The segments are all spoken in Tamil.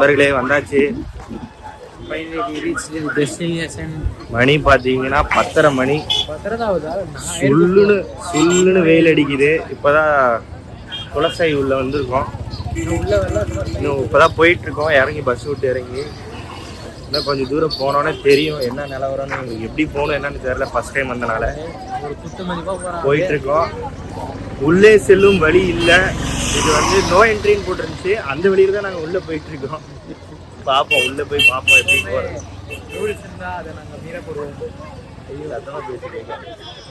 நண்பர்களே வந்தாச்சு. மணி பார்த்தீங்கன்னா 10:30 மணி. சுள்ளுன்னு வெயில் அடிக்குது. இப்போதான் குலசாய் உள்ள வந்திருக்கோம். இன்னும் இப்போதான் போயிட்டு இருக்கோம். இறங்கி பஸ் விட்டு இறங்கி இன்னும் கொஞ்சம் தூரம் போனோன்னே தெரியும் என்ன நிலவரம்னு. எங்களுக்கு எப்படி போகணும் என்னன்னு தெரியல, ஃபர்ஸ்ட் டைம் வந்தனால. போயிட்டு இருக்கோம். உள்ளே செல்லும் வழி இல்லை. இது வந்து நோ என்ட்ரின்னு போட்டுருந்துச்சு. அந்த வழியில தான் நாங்கள் உள்ளே போயிட்டு இருக்கோம். பார்ப்போம், உள்ளே போய் பார்ப்போம் எப்படி போகிறோம். ரூல்ஸ் இருந்தால் அதை நாங்கள் மீறப்படுவோம். ஐயோ சத்தமாக பேசிட்டீங்க.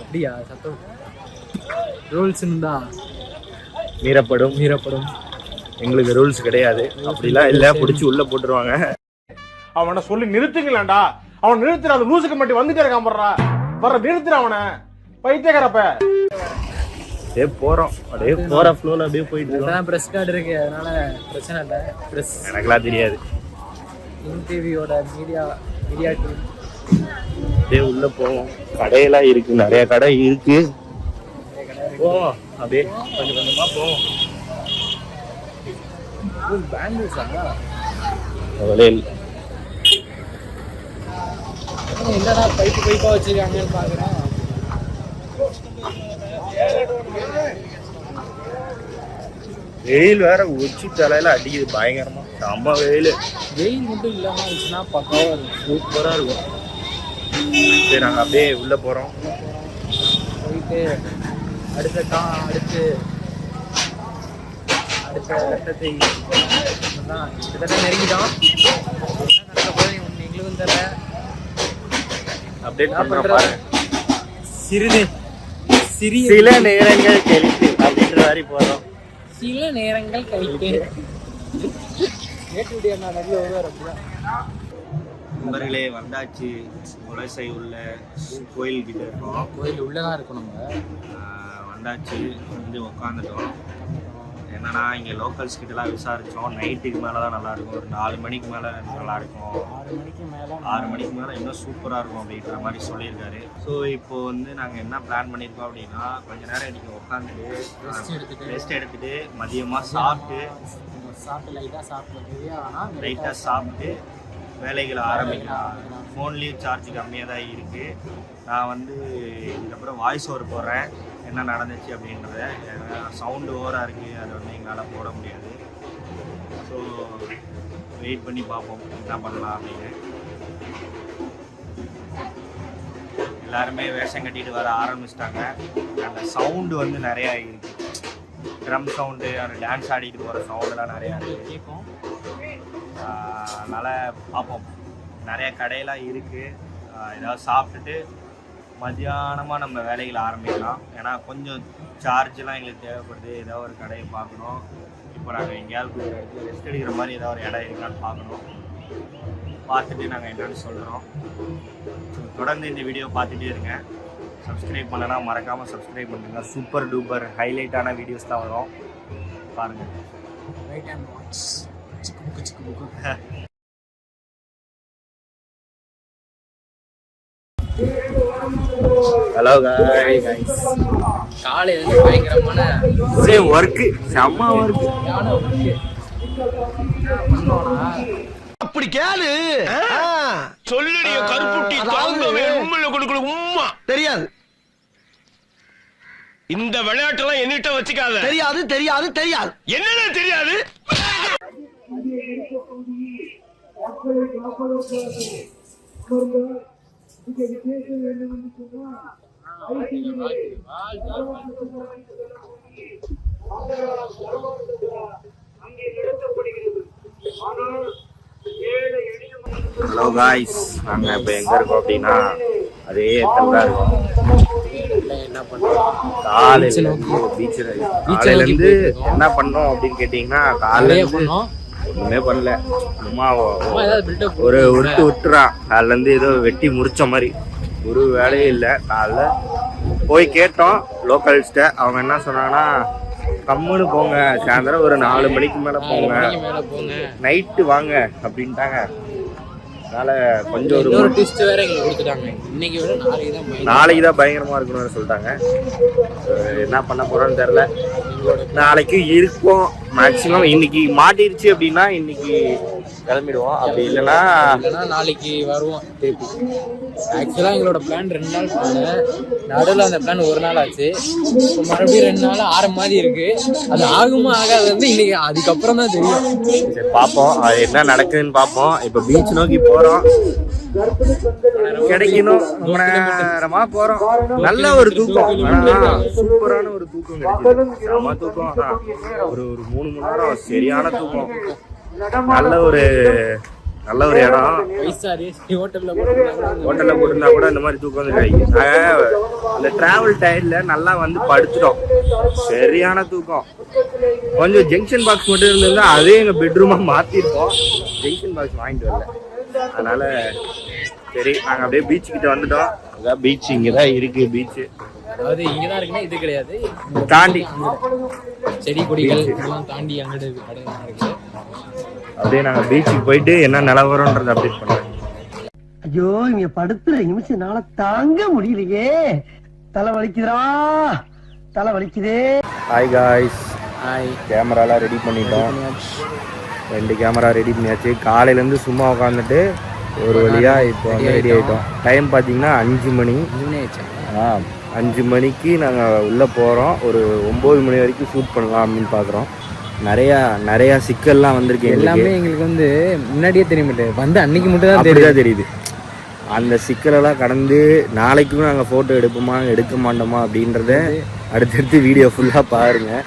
அப்படியா? சத்தம் ரூல்ஸ் இருந்தால் மீறப்படும். எங்களுக்கு ரூல்ஸ் கிடையாது. அப்படிலாம் இல்லை, பிடிச்சி உள்ளே போட்டுருவாங்க. அவனை சொல்லி நிறுத்துங்களேன்டா. அவன் நிறுத்துற அந்த லூசுக்கு மட்டும் வந்துட்டே இருக்கான். வர நிறுத்துற அவனை, பைத்தியக்காரப்ப. அப்படியே போறோம். அப்படியே போற ஃப்ளோல அப்படியே போயிட்டு இருக்கோம். பிரஸ் கார்டு இருக்கு, அதனால பிரச்சனை இல்லை. பிரஸ் எனக்குலாம் தெரியாது. டிவியோட மீடியா டீம். அப்படியே உள்ள போவோம். கடையெல்லாம் இருக்கு, நிறைய கடை இருக்கு. போவோம் அப்படியே கொஞ்சம் கொஞ்சமா போவோம். பேங்கிள்ஸா? என்னடா பைப்பா வச்சிருக்காங்கன்னு பாக்குறேன். வெயில் வேற உச்சி தலையில அடிக்குது பயங்கரமா. செம்ம வெயில். வெயில் மட்டும் இல்லாம இருந்துச்சுன்னா பக்காவா இருக்கும், சூப்பரா இருக்கும். சரி நாங்க அப்படியே உள்ள போறோம். போயிட்டு அடுத்த கட்டத்தை கிட்டத்தட்ட நெருங்கிட்டோம். நடக்க போது எங்களுக்கும் தெரியல. அப்டேட் பண்றேன். சில நேரங்கள் கழித்து அப்படின்ற மாதிரி போறோம். சில நேரங்கள் கழித்து நண்பர்களே வந்தாச்சு. குலசை உள்ள கோயில் கிட்ட இருக்கோம். கோயில் உள்ளதான் இருக்கும். நம்ம வந்தாச்சு, வந்து உட்காந்துட்டோம். என்னன்னா இங்கே லோக்கல்ஸ் கிட்டலாம் விசாரித்தோம். நைட்டுக்கு மேலே தான் நல்லாயிருக்கும். ஒரு 4 மணிக்கு மேலே நல்லாயிருக்கும். 6 மணிக்கு மேலே இன்னும் சூப்பராக இருக்கும் அப்படின்ற மாதிரி சொல்லியிருக்காரு. ஸோ இப்போது வந்து நாங்கள் என்ன பிளான் பண்ணியிருக்கோம் அப்படின்னா, கொஞ்சம் நேரம் இன்றைக்கி உட்காந்துட்டு ரெஸ்ட் எடுத்துகிட்டு மதியமாக சாப்பிட்டு லைட்டாக சாப்பிட்டு வேலைகளை ஆரம்பிக்கலாம். ஃபோன்லேயும் சார்ஜ் கம்மியாக தான் இருக்குது. நான் வந்து இதுக்கப்புறம் வாய்ஸ் ஓவர் போடுறேன் என்ன நடந்துச்சு அப்படின்றத. சவுண்டு ஓவராக இருக்குது, அதை வந்து எங்களால் போட முடியாது. ஸோ வெயிட் பண்ணி பார்ப்போம் என்ன பண்ணலாம் அப்படின்னு. எல்லாருமே வேஷம் கட்டிட்டு வர ஆரம்பிச்சிட்டாங்க. அந்த சவுண்டு வந்து நிறையா இருக்குது. ட்ரம் சவுண்டு, அந்த டான்ஸ் ஆடிட்டு போகிற சவுண்டெல்லாம் நிறையா இருக்குது கேட்கும். அதனால் பார்ப்போம். நிறைய கடையெல்லாம் இருக்குது. ஏதாவது சாப்பிட்டுட்டு மத்தியானமாக நம்ம வேலைகளை ஆரம்பிக்கலாம். ஏன்னா கொஞ்சம் சார்ஜெலாம் எங்களுக்கு தேவைப்படுது. ஏதாவது ஒரு கடையை பார்க்கணும். இப்போ நாங்கள் எங்கேயாவது எடுத்து ரெஸ்ட் எடுக்கிற மாதிரி ஏதாவது ஒரு இடம் இருக்கான்னு பார்க்கணும். பார்த்துட்டு நாங்கள் என்னென்னு சொல்கிறோம். தொடர்ந்து இந்த வீடியோ பார்த்துட்டே இருங்க. சப்ஸ்கிரைப் பண்ணனா மறக்காமல் சப்ஸ்கிரைப் பண்ணுங்க. சூப்பர் டூப்பர் ஹைலைட்டான வீடியோஸ் தான் வரும், பாருங்கள். ஹலோ गाइस, காலையில இருந்து பயங்கரமான ஒர்க், செம்ம ஒர்க். அப்படி கேளு சொல்லுடிய கருப்புட்டி தாங்கவே உம்மல கொடுக்கல உம்மா தெரியாது. இந்த விளையாட்டெல்லாம் என்னிட்ட வச்சுக்காத. தெரியாது தெரியாது தெரியாது. என்னடா தெரியாது? ஹலோ காய்ஸ், நாங்கள் இப்போ எங்கே இருக்கோம் அப்படின்னா அதே இடத்துல தான் இருக்கோம். என்ன பண்ணுறோம், காலையிலேருந்து என்ன பண்ணோம் அப்படின்னு கேட்டிங்கன்னா, காலையிலேருந்து ஒன்றுமே பண்ணல. சும்மா ஒரு விட்டுறான். காலிலேருந்து ஏதோ வெட்டி முறிச்ச மாதிரி ஒரு வேலையும் இல்லை. காலைல போய் கேட்டோம் லோக்கல்ஸ்கிட்ட. அவங்க என்ன சொன்னாங்கன்னா, கம்முன்னு போங்க, சாயந்தரம் ஒரு 4 மணிக்கு மேலே போங்க, நைட்டு வாங்க அப்படின்ட்டாங்க. அதனால கொஞ்சம் ஒரு ட்விஸ்ட் வேற எங்களுக்கு கொடுத்துட்டாங்க. இன்னைக்கு விட நாளைக்கு தான் பயங்கரமாக இருக்கணும்னு சொல்லிட்டாங்க. என்ன பண்ண போகிறோன்னு தெரில. நாளைக்கு இருப்போம் மேக்ஸிமம். இன்னைக்கு மாட்டிருச்சு அப்படின்னா இன்னைக்கு கிளம்பிடுவோம். அப்படி இல்லைன்னா நாளைக்கு வருவோம் திருப்பி. ஆக்சுவலாக எங்களோட பிளான் 2 நாள் பிளான். நடுவில் அந்த பிளான் 1 நாள் ஆச்சு. இப்போ மறுபடியும் 2 நாள் ஆற மாதிரி இருக்கு. அது ஆகுமா ஆகாது வந்து இன்னைக்கு அதுக்கப்புறம் தான் தெரியும். சரி பார்ப்போம், அது என்ன நடக்குதுன்னு பார்ப்போம். இப்போ பீச் நோக்கி போகிறோம். கிடைக்கணும், ரொம்ப நேரமா போறோம். நல்ல ஒரு தூக்கம், சூப்பரான ஒரு தூக்கம் கிடைக்குது. செம தூக்கம். ஒரு 3 மணி நேரம் சரியான தூக்கம். நல்ல ஒரு இடம். ஹோட்டல்ல போட்டிருந்தா கூட இந்த மாதிரி தூக்கம் வந்து அந்த டிராவல் டயர்ல நல்லா வந்து படுத்துட்டோம். சரியான தூக்கம். கொஞ்சம் ஜங்ஷன் பாக்ஸ் மட்டும் இருந்திருந்தா அதே எங்க பெட்ரூமா மாத்திருப்போம். ஜங்ஷன் பாக்ஸ் வாங்கிட்டு வரல, அதனால சரி நாங்க அப்படியே பீச் கிட்ட வந்துட்டோம். அதான் பீச் இங்கதான் இருக்கு. பீச் அதாவது இங்கதான் இருக்குன்னா இது கிடையாது, தாண்டி செடி கொடிகள் எல்லாம் தாண்டி அங்கிட்டு கடைலாம் இருக்கு. அப்படியே நாங்க பீச்சுக்கு போயிட்டு என்ன நிலவரம்ன்றதை அப்டேட் பண்றோம். ஐயோ இங்க படுத்துற நிமிஷம் நாள தாங்க முடியலையே. தலை வலிக்குதுடா, தலை வலிக்குதே. Hi guys, hi. கேமராலாம் ரெடி பண்ணிட்டோம். 2 கேமரா ரெடி பண்ணியாச்சு. காலையிலேருந்து சும்மா உட்காந்துட்டு ஒரு வழியா இப்போ வந்து ரெடி ஆகிட்டோம். டைம் பார்த்தீங்கன்னா 5 மணி. 5 மணிக்கு நாங்கள் உள்ளே போகிறோம். ஒரு 9 மணி வரைக்கும் ஷூட் பண்ணலாம் அப்படின்னு பார்க்குறோம். நிறையா சிக்கல்லாம் வந்திருக்கு. எல்லாமே எங்களுக்கு வந்து முன்னாடியே தெரிய மாட்டேன், வந்து அன்னைக்கு மட்டும் தான் தெரியுது. அந்த சிக்கலெல்லாம் கடந்து நாளைக்கும் நாங்கள் ஃபோட்டோ எடுப்போமா எடுக்க மாட்டோமா அப்படின்றத அடுத்தடுத்து வீடியோ ஃபுல்லாக பாருங்கள்.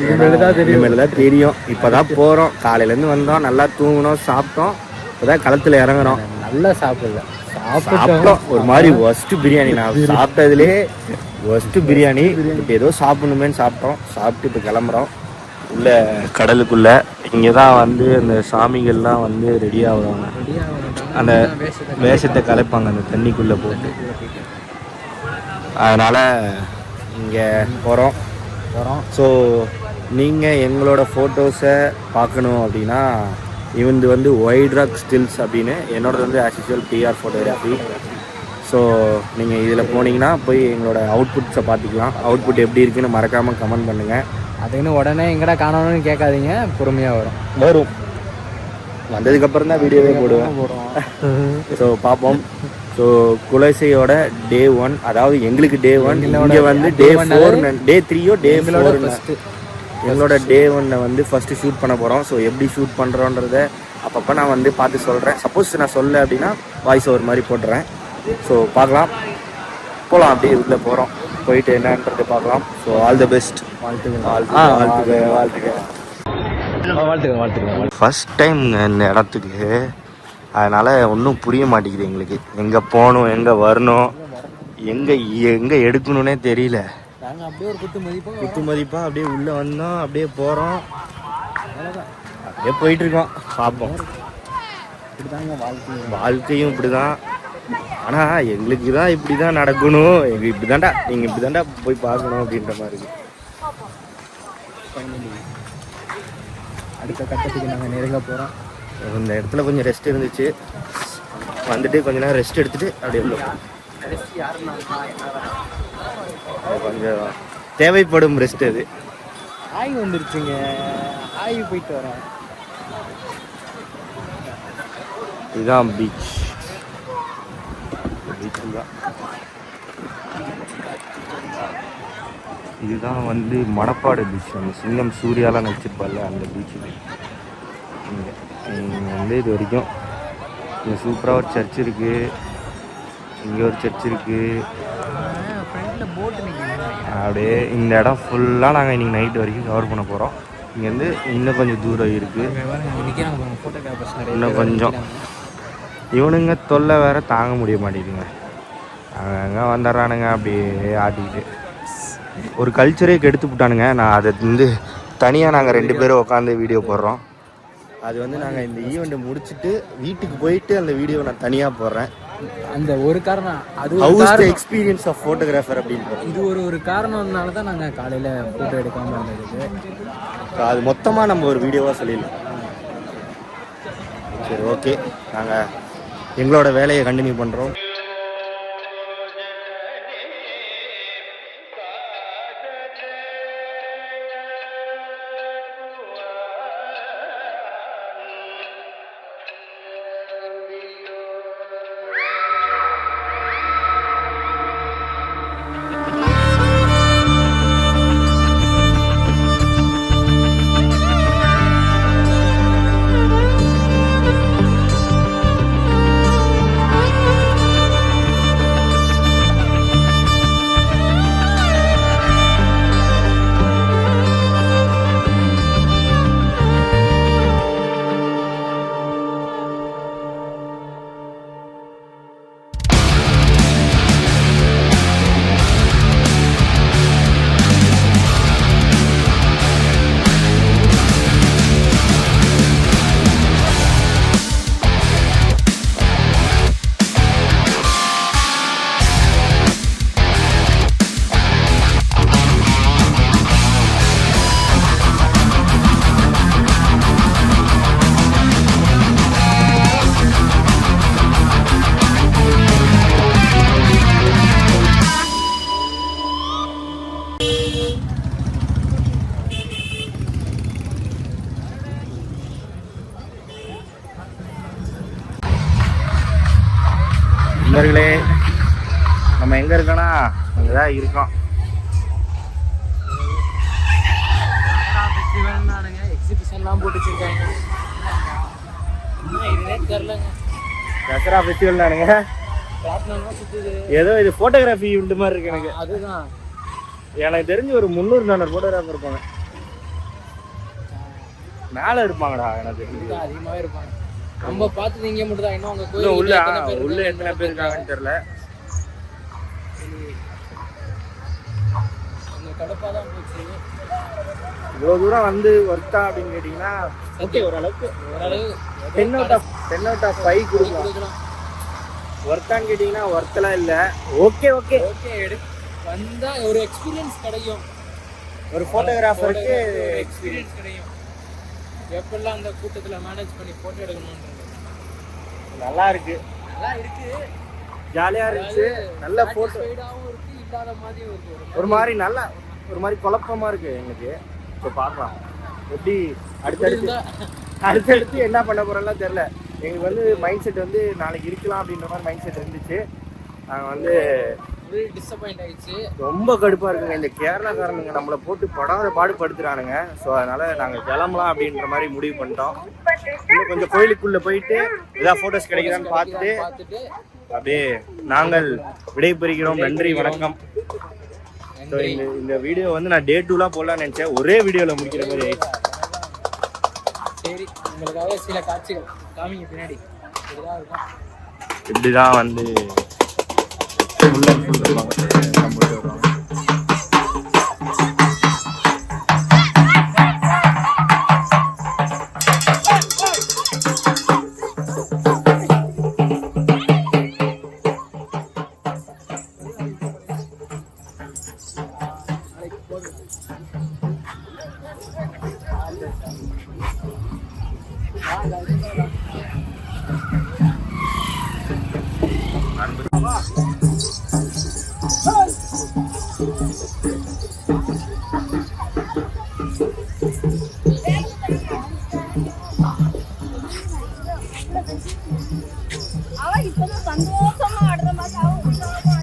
இனிமேல் தான் தெரியும். இப்போ தான் போகிறோம். காலையிலேருந்து வந்தோம், நல்லா தூங்கினோம், சாப்பிட்டோம். இப்போ தான் களத்தில் இறங்குறோம். நல்லா சாப்பிட்டோம். ஒரு மாதிரி ஒஸ்ட்டு பிரியாணி. நான் சாப்பிட்டதுலே ஒஸ்ட்டு பிரியாணி. இப்போ ஏதோ சாப்பிடணுமேனு சாப்பிட்டு இப்போ கிளம்புறோம் உள்ள கடலுக்குள்ள. இங்கே தான் வந்து அந்த சாமிகள்லாம் வந்து ரெடி ஆகுவாங்க. அந்த வேஷத்தை கலைப்பாங்க அந்த தண்ணிக்குள்ளே போட்டு. அதனால் இங்கே போகிறோம். ஸோ நீங்கள் எங்களோட ஃபோட்டோஸை பார்க்கணும் அப்படின்னா இவந்து வந்து ஒயிட் ராக் ஸ்டில்ஸ் அப்படின்னு, என்னோடது வந்து as usual PR photography. So நீங்கள் இதில் போனீங்கன்னா போய் எங்களோட அவுட்புட்ஸை பார்த்துக்கலாம். அவுட்புட் எப்படி இருக்குன்னு மறக்காமல் கமெண்ட் பண்ணுங்கள். அதுன்னு உடனே எங்கடா காணணும்னு கேட்காதீங்க, பொறுமையாக வரும். வந்ததுக்கப்புறம் தான் வீடியோவே போடுவேன். ஸோ பார்ப்போம். ஸோ குலசையோட டே 1, அதாவது எங்களுக்கு டே 1, இங்கே வந்து டே 4, டே 3யோ டே 4 எங்களோட டே 1 வந்து ஃபஸ்ட்டு ஷூட் பண்ண போகிறோம். ஸோ எப்படி ஷூட் பண்ணுறோன்றத அப்பப்போ நான் வந்து பார்த்து சொல்கிறேன். சப்போஸ் நான் சொல்ல அப்படின்னா வாய்ஸ் ஓவர் மாதிரி போட்டுறேன். ஸோ பார்க்கலாம், போகலாம். அப்படியே உள்ளே போகிறோம், போயிட்டு என்னன்றது பார்க்கலாம். So all the best. வாழ்த்துக்க. ஃபர்ஸ்ட் டைம் இந்த இடத்துக்கு, அதனால் ஒன்றும் புரிய மாட்டேங்குது எங்களுக்கு. எங்கே போகணும், எங்கே வரணும், எங்கே எடுக்கணுன்னே தெரியல. அப்படியே ஒரு குத்து மதிப்பாக அப்படியே உள்ளே வந்தோம், அப்படியே போகிறோம், அப்படியே போயிட்டுருக்கோம். பார்ப்போம். வாழ்க்கையும் இப்படி தான். ஆனால் எங்களுக்கு தான் இப்படி தான் நடக்கணும், எங்களுக்கு இப்படி தாண்டா, நீங்கள் இப்படி தாண்டா போய் பார்க்கணும் அப்படின்ற மாதிரி இருக்குது. அடுத்த கட்டத்துக்கு நாங்கள் நெருங்க போகிறோம். இந்த இடத்துல கொஞ்சம் ரெஸ்ட் இருந்துச்சு, வந்துட்டு கொஞ்ச நேரம் ரெஸ்ட் எடுத்துட்டு அப்படியே கொஞ்சம் தேவைப்படும் ரெஸ்ட். அது ஆய் வந்துருச்சுங்க, ஆய் போயிட்டு வரேன். இதுதான் பீச் தான். இதுதான் வந்து மணப்பாடு பீச். அந்த சிங்கம் சூர்யாலாம் நடிச்சிருப்பார்ல அந்த பீச். இங்கே வந்து இது வரைக்கும் இங்கே சூப்பராக ஒரு சர்ச் இருக்குது, இங்கே ஒரு சர்ச் இருக்குது. அப்படியே இந்த இடம் ஃபுல்லாக நாங்கள் இன்றைக்கி நைட் வரைக்கும் கவர் பண்ண போகிறோம். இங்கேருந்து இன்னும் கொஞ்சம் தூரம் இருக்குது. இன்னும் கொஞ்சம் இவனுங்க தொல்லை வேறு தாங்க முடிய மாட்டேங்குதுங்க. அங்கே வந்துடுறானுங்க அப்படியே ஆட்டிக்கிட்டு. ஒரு கல்ச்சரே கெடுத்து விட்டானுங்க. நான் அதை வந்து தனியாக நாங்கள் 2 பேரும் உட்காந்து வீடியோ போடுறோம். அது வந்து நாங்கள் இந்த ஈவெண்ட்டை முடிச்சுட்டு வீட்டுக்கு போயிட்டு அந்த வீடியோவை நான் தனியாக போடுறேன். அந்த ஒரு காரணம், அது எக்ஸ்பீரியன்ஸ் ஆஃப் ஃபோட்டோகிராஃபர் அப்படின்னு. இது ஒரு காரணம்னால தான் நாங்கள் காலையில் ஃபோட்டோ எடுக்காமல் இருந்தது. அது மொத்தமாக நம்ம ஒரு வீடியோவாக சொல்லிடலாம். சரி, ஓகே, நாங்கள் எங்களோட வேலையை கண்டினியூ பண்ணுறோம். நண்பர்களே, நம்ம எங்க இருக்கோம்னா அங்கதான் இருக்கோம். எக்ஸிபிஷன்லாம் போட்டு வச்சிருக்காங்க. இதுவே தெரியலங்க. தசரா ஃபெஸ்டிவல் தானுங்க. ஏதோ இது போட்டோகிராஃபி இந்த மாதிரி இருக்கு எனக்கு. அதுதான் எனக்கு தெரிஞ்சு ஒரு 300-400 போட்டோகிராஃபர் இருப்பாங்க. மேல இருப்பாங்கடா எனக்கு தெரிஞ்சு. அதிகமாவே இருப்பாங்க. நம்ம பார்த்து இங்க மட்டும் தான். இன்னும் உங்க கோயில் உள்ள எத்தனை பேர் இருக்காங்கன்னு தெரியல. கடப்பா தான் போச்சு. இவ்வளவு தூரம் வந்து ஒர்த்தா அப்படின்னு கேட்டீங்கன்னா ஓகே, ஓரளவுக்கு 10 out of 5 கொடுக்கலாம். ஒர்த்தான்னு கேட்டீங்கன்னா ஒர்த்தெல்லாம் இல்லை. ஓகே ஓகே ஓகே வந்தா ஒரு எக்ஸ்பீரியன்ஸ் கிடைக்கும். ஒரு போட்டோகிராஃபருக்கு எக்ஸ்பீரியன்ஸ் கிடைக்கும். எப்பெல்லாம் அந்த கூட்டத்துல மேனேஜ் பண்ணி போட்டோ எடுக்கணும்ன்றது நல்லா இருக்கு. ஜாலியா இருந்துச்சு. நல்ல போட்டோ சைடாவும் இருக்கு, இல்லாத மாதிரியும் இருக்கு. ஒரு மாதிரி நல்லா ஒரு மாதிரி குழப்பமா இருக்கு எனக்கு. இப்போ பார்க்கலாம் எப்படி அடுத்தடுத்து என்ன பண்ண போறோம்லாம் தெரியல. எங்களுக்கு வந்து மைண்ட் செட் வந்து நாளைக்கு இருக்கலாம் அப்படின்ற மாதிரி மைண்ட் செட் இருந்துச்சு. நாங்கள் வந்து டிசப்பாயிண்ட் ஆயிடுச்சு. ரொம்ப கடுப்பா இருக்குங்க. இந்த கேரளாக்காரனுங்க நம்மளை போட்டு படாத பாடுபடுத்துறானுங்க. ஸோ அதனால நாங்கள் கிளம்பலாம் அப்படின்ற மாதிரி முடிவு பண்ணிட்டோம். இன்னும் கொஞ்சம் கோயிலுக்குள்ள போயிட்டு ஏதாவது போட்டோஸ் கிடைக்கிறான்னு பார்த்துட்டு அப்படியே நாங்கள் விடைபெறுகிறோம். நன்றி, வணக்கம். ஸோ இந்த வீடியோ வந்து நான் டே 2லாம் போடலான்னு நினைச்சேன். ஒரே வீடியோவில் முடிக்கிற மாதிரி ஆயிடுச்சு. சரி, உங்களுக்காக சில காட்சிகள் காமிங்க பின்னாடி. இப்படிதான் இருக்கும். இப்படிதான் வந்து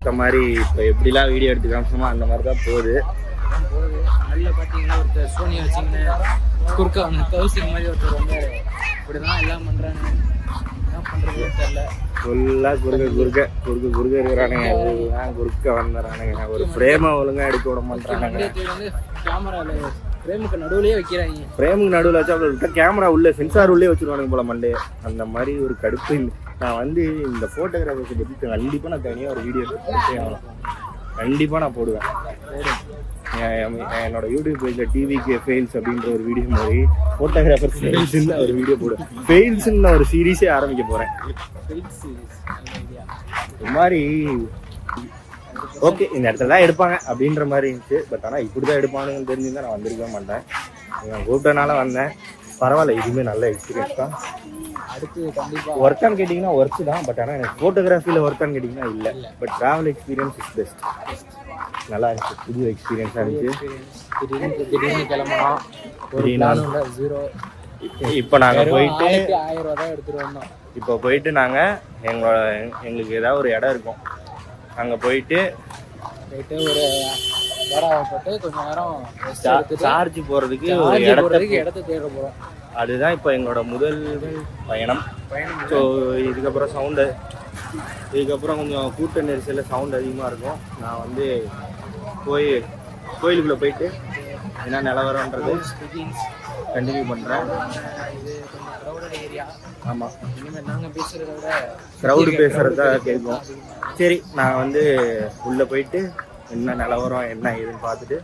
இந்த மாதிரி இப்போ எப்படிலாம் வீடியோ எடுத்து காமிச்சோமோ அந்த மாதிரி தான் போகுது. அதில் பார்த்தீங்கன்னா ஒருத்தர் சோனியா வச்சிங்கன்னா குறுக்க அவங்க கௌசிக் மாதிரி ஒருத்தர் வந்து இப்படிதான் எல்லாம் பண்ணுறாங்க. என்ன பண்ணுறது தெரியல. ஃபுல்லாக குறுக்க இருக்கிறானுங்க. எல்லாம் குறுக்க வந்துடுறானுங்க. ஒரு ஃப்ரேமை ஒழுங்காக எடுக்க விட மாட்டானுங்க. வந்து கேமராவில் ஃப்ரேமுக்கு நடுவுலயே வைக்கிறாங்க. ஃப்ரேமுக்கு நடுவில் வச்சா விட்டா கேமரா உள்ள சென்சார் உள்ளே வச்சுருவானுங்க போல மண்டே. அந்த மாதிரி ஒரு கடுப்பு. நான் வந்து இந்த ஃபோட்டோகிராஃபர்ஸை பற்றி கண்டிப்பாக நான் தனியாக ஒரு வீடியோ எடுத்து ஆகணும். கண்டிப்பாக நான் போடுவேன். என்னோட யூடியூப் பேஜில் டிவிக்கு ஃபெயில்ஸ் அப்படின்ற ஒரு வீடியோ மாதிரி ஃபோட்டோகிராஃபர் ஃபெயில்ஸ்ன்னு ஒரு வீடியோ போடுவேன். ஃபெயில்ஸ்ன்னு நான் ஒரு சீரீஸே ஆரம்பிக்க போகிறேன். ஒரு மாதிரி ஓகே இந்த இடத்துல தான் எடுப்பாங்க அப்படின்ற மாதிரி இருந்துச்சு. பட் ஆனால் இப்படி தான் எடுப்பானுங்கன்னு தெரிஞ்சுருந்தா நான் வந்திருக்கவே மாட்டேன். நான் கூப்பிட்டனால வந்தேன். பரவாயில்ல, இதுவுமே நல்ல எக்ஸ்பீரியன்ஸ் தான். அடுத்து கண்டிப்பாக ஒர்க்கான்னு கேட்டிங்கன்னா ஒர்க்கு தான். பட் ஆனால் எனக்கு ஃபோட்டோகிராஃபியில் ஒர்க்கான்னு கேட்டிங்கன்னா இல்லை. But travel experience is best. நல்லா இருந்துச்சு. புது எக்ஸ்பீரியன்ஸாக இருந்துச்சு. திடீர்னு கிளம்பலாம். ஜீரோ. இப்போ நாங்கள் போயிட்டு 1000 ரூபா தான் எடுத்துகிட்டு வந்தோம். இப்போ போயிட்டு நாங்கள் எங்களுக்கு ஏதாவது ஒரு இடம் இருக்கும். அங்கே போயிட்டு ஒரு வேறாவை போட்டு கொஞ்சம் நேரம் சார்ஜ் போகிறதுக்கு இடத்த தேட போகிறோம். அதுதான் இப்போ எங்களோட முதல் பயணம். ஸோ இதுக்கப்புறம் இதுக்கப்புறம் கொஞ்சம் கூட்ட நெரிசலில் சவுண்ட் அதிகமாக இருக்கும். நான் வந்து கோயிலுக்குள்ளே போயிட்டு என்ன நிலவரன்றது கண்டினியூ பண்ணுறேன். ஆமாம், நாங்கள் பேசுகிறத விட க்ரௌடு பேசுகிறதா கேட்கும். சரி, நான் வந்து உள்ளே போயிட்டு என்ன நிலவரம் என்ன ஏதுன்னு பார்த்துட்டு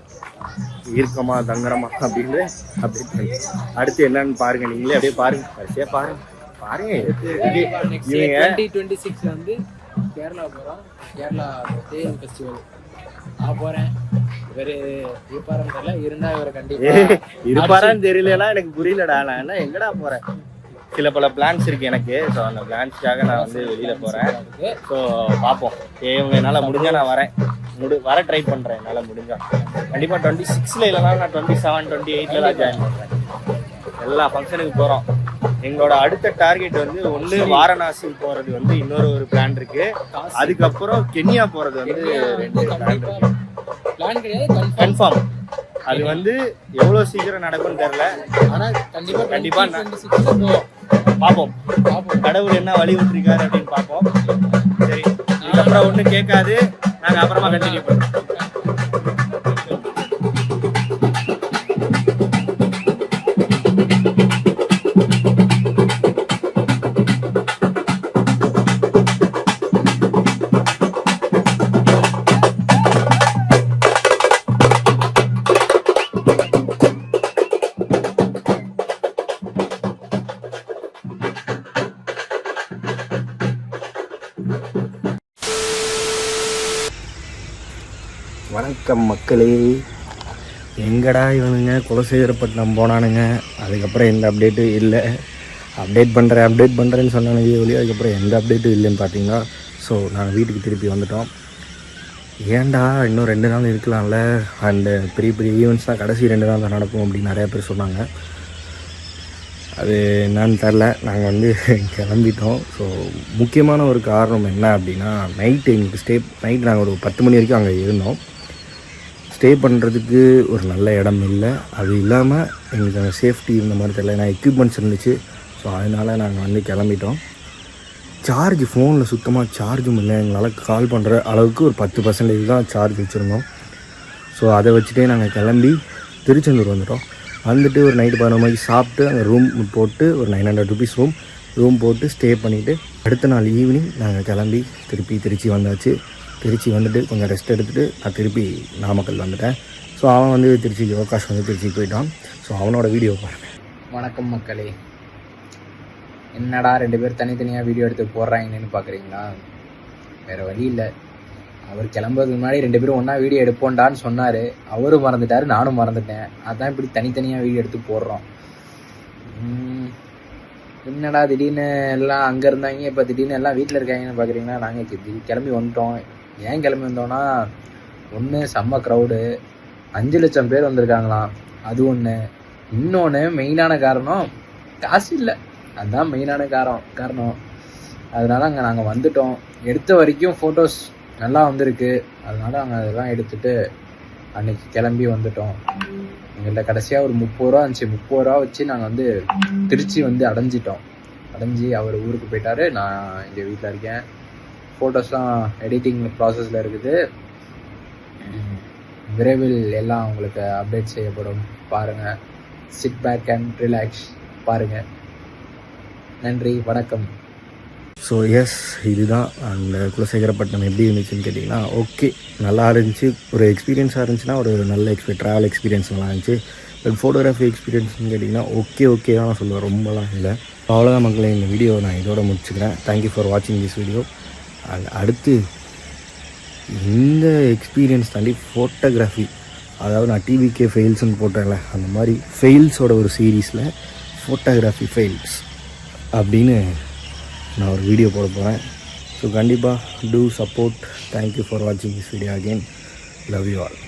இருக்கமா தங்குறமா அப்படின்னு அடுத்து என்னன்னு பாருங்க. நீங்களே அப்படியே பாருங்க, வரிசையாக பாருங்க. 2026 வந்து கேரளா போகிறோம். கேரளா தேன் ஃபெஸ்டிவல் போகிறேன். இவர் இருப்பாரான்னு தெரியல. இருந்தா இவரை கண்டிப்பாக இருப்பாரான்னு தெரியலன்னா எனக்கு புரியலடா. நான் என்ன எங்கடா போகிறேன். சில பல பிளான்ஸ் இருக்குது எனக்கு. ஸோ அந்த பிளான்ஸ்க்காக நான் வந்து வெளியில் போகிறேன். ஸோ பார்ப்போம். இவங்க என்னால் முடிஞ்சால் நான் வர ட்ரை பண்ணுறேன். என்னால் முடிஞ்சால் கண்டிப்பாக 26 இல்லைனா நான் 27, 28 ஜாயின் பண்ணுறேன். எல்லா ஃபங்க்ஷனுக்கு போகிறோம். எங்களோட அடுத்த டார்கெட் வந்து ஒன்று வாரணாசி போகிறது வந்து இன்னொரு ஒரு பிளான் இருக்கு. அதுக்கப்புறம் கென்யா போகிறது வந்து 2 பிளான் இருக்கு. பிளான் கிடையாது, கன்ஃபார்ம். அது வந்து எவ்வளோ சீக்கிரம் நடக்கும்னு தெரியல. ஆனால் கண்டிப்பா பார்ப்போம். கடவுள் என்ன வழி விட்டுருக்காரு அப்படின்னு பார்ப்போம். சரி, இதுக்கப்புறம் ஒன்றும் கேட்காது. நாங்கள் அப்புறமா கண்டினியூ பண்ணுறோம். வணக்கம் மக்களே. எங்கடா இவனுங்க குலசேகரப்பட்டினம் போனானுங்க, அதுக்கப்புறம் எந்த அப்டேட்டும் இல்லை. அப்டேட் பண்ணுறேன்னு சொன்னானுங்க ஒழிய அதுக்கப்புறம் எந்த அப்டேட்டும் இல்லைன்னு பார்த்தீங்கன்னா. ஸோ நாங்கள் வீட்டுக்கு திருப்பி வந்துட்டோம். ஏன்டா இன்னும் 2 நாள் இருக்கலாம்ல, அண்டு பெரிய பெரிய ஈவெண்ட்ஸ் தான் கடைசி 2 நாள் தான் நடக்கும் அப்படின்னு நிறையா பேர் சொன்னாங்க. அது என்னன்னு தெரில. நாங்கள் வந்து கிளம்பிட்டோம். ஸோ முக்கியமான ஒரு காரணம் என்ன அப்படின்னா, நைட்டு எங்களுக்கு நைட் நாங்கள் ஒரு 10 மணி வரைக்கும் அங்கே இருந்தோம். ஸ்டே பண்ணுறதுக்கு ஒரு நல்ல இடம் இல்லை. அது இல்லாமல் எங்களுக்கு அந்த சேஃப்டி இந்த மாதிரி தெரியல, ஏன்னா எக்யூப்மெண்ட்ஸ் இருந்துச்சு. ஸோ அதனால் நாங்கள் வந்து கிளம்பிட்டோம். ஃபோனில் சுத்தமாக சார்ஜும் இல்லை. எங்களால் கால் பண்ணுற அளவுக்கு ஒரு 10% தான் சார்ஜ் வச்சுருந்தோம். ஸோ அதை வச்சுட்டே நாங்கள் கிளம்பி திருச்செந்தூர் வந்துட்டோம். வந்துட்டு ஒரு நைட்டு 11 மணிக்கு சாப்பிட்டு அங்கே ரூம் போட்டு ஒரு 900 rupees ரூம் போட்டு ஸ்டே பண்ணிவிட்டு அடுத்த நாள் ஈவினிங் நாங்கள் கிளம்பி திருச்சி வந்தாச்சு. திருச்சி வந்துட்டு கொஞ்சம் ரெஸ்ட் எடுத்துகிட்டு நான் திருப்பி நாமக்கல் வந்துட்டேன். ஸோ அவன் வந்து திருச்சிக்கு யோகாஷ் வந்து திருச்சிக்கு போயிட்டான். ஸோ அவனோட வீடியோ பாருங்கள். வணக்கம் மக்களே. என்னடா 2 பேர் தனித்தனியாக வீடியோ எடுத்து போடுறாங்கன்னு பார்க்குறீங்களா? வேறு வழி இல்லை. அவர் கிளம்புறதுக்கு முன்னாடி 2 பேரும் ஒன்றா வீடியோ எடுப்போண்டான்னு சொன்னார். அவரும் மறந்துட்டார், நானும் மறந்துட்டேன். அதான் இப்படி தனித்தனியாக வீடியோ எடுத்து போடுறோம். என்னடா திடீர்னு எல்லாம் அங்கே இருந்தாங்க, இப்போ திடீர்னு எல்லாம் வீட்டில் இருக்காங்கன்னு பார்க்குறீங்கன்னா, நாங்கள் கிளம்பி வந்துட்டோம். ஏன் கிளம்பி வந்தோன்னா, ஒன்று செம்ம க்ரௌடு, 5 லட்சம் பேர் வந்திருக்காங்களாம், அது ஒன்று. இன்னொன்று மெயினான காரணம் காசு இல்லை. அதுதான் மெயினான காரணம். அதனால அங்கே நாங்கள் வந்துட்டோம். எடுத்த வரைக்கும் ஃபோட்டோஸ் நல்லா வந்திருக்கு. அதனால நாங்கள் அதெல்லாம் எடுத்துகிட்டு அன்னைக்கு கிளம்பி வந்துட்டோம். எங்கள்கிட்ட கடைசியாக ஒரு 30 ரூபா இருந்துச்சு. 30 ரூபா வச்சு நாங்கள் வந்து திருச்சி வந்து அடைஞ்சி அவர் ஊருக்கு போயிட்டார். நான் இங்கே வீட்டில் இருக்கேன். ஃபோட்டோஸ்லாம் எடிட்டிங் ப்ராசஸில் இருக்குது. விரைவில் எல்லாம் உங்களுக்கு அப்டேட் செய்யப்படும். பாருங்கள். சிட் பேக் அண்ட் ரிலாக்ஸ் பாருங்கள். நன்றி, வணக்கம். ஸோ எஸ், இதுதான் அந்த குலசேகரப்பட்டினம் எப்படி இருந்துச்சுன்னு கேட்டிங்கன்னா, ஓகே நல்லா இருந்துச்சு. ஒரு எக்ஸ்பீரியன்ஸாக இருந்துச்சுன்னா ஒரு நல்ல ட்ராவல் எக்ஸ்பீரியன்ஸ் நல்லா இருந்துச்சு. பட் ஃபோட்டோகிராஃபி எக்ஸ்பீரியன்ஸ்னு கேட்டிங்கன்னா ஓகே தான் நான் சொல்லுவேன், ரொம்பலாம் இல்லை. அவ்வளோதான் மக்களே, இந்த வீடியோ நான் இதோட முடிச்சுக்கிறேன். தேங்க்யூ ஃபார் வாட்சிங் திஸ் வீடியோ. அடுத்து இந்த எக்ஸ்பீரியன்ஸ் தாண்டி ஃபோட்டோகிராஃபி, அதாவது நான் டிவிகே ஃபெயில்ஸ்ன்னு போட்டேன்ல, அந்த மாதிரி ஃபெயில்ஸோட ஒரு சீரீஸில் ஃபோட்டோகிராஃபி ஃபெயில்ஸ் அப்படின்னு நான் ஒரு வீடியோ போட போகிறேன். ஸோ கண்டிப்பாக டூ சப்போர்ட். தேங்க்யூ ஃபார் வாட்சிங் this video again. Love you all.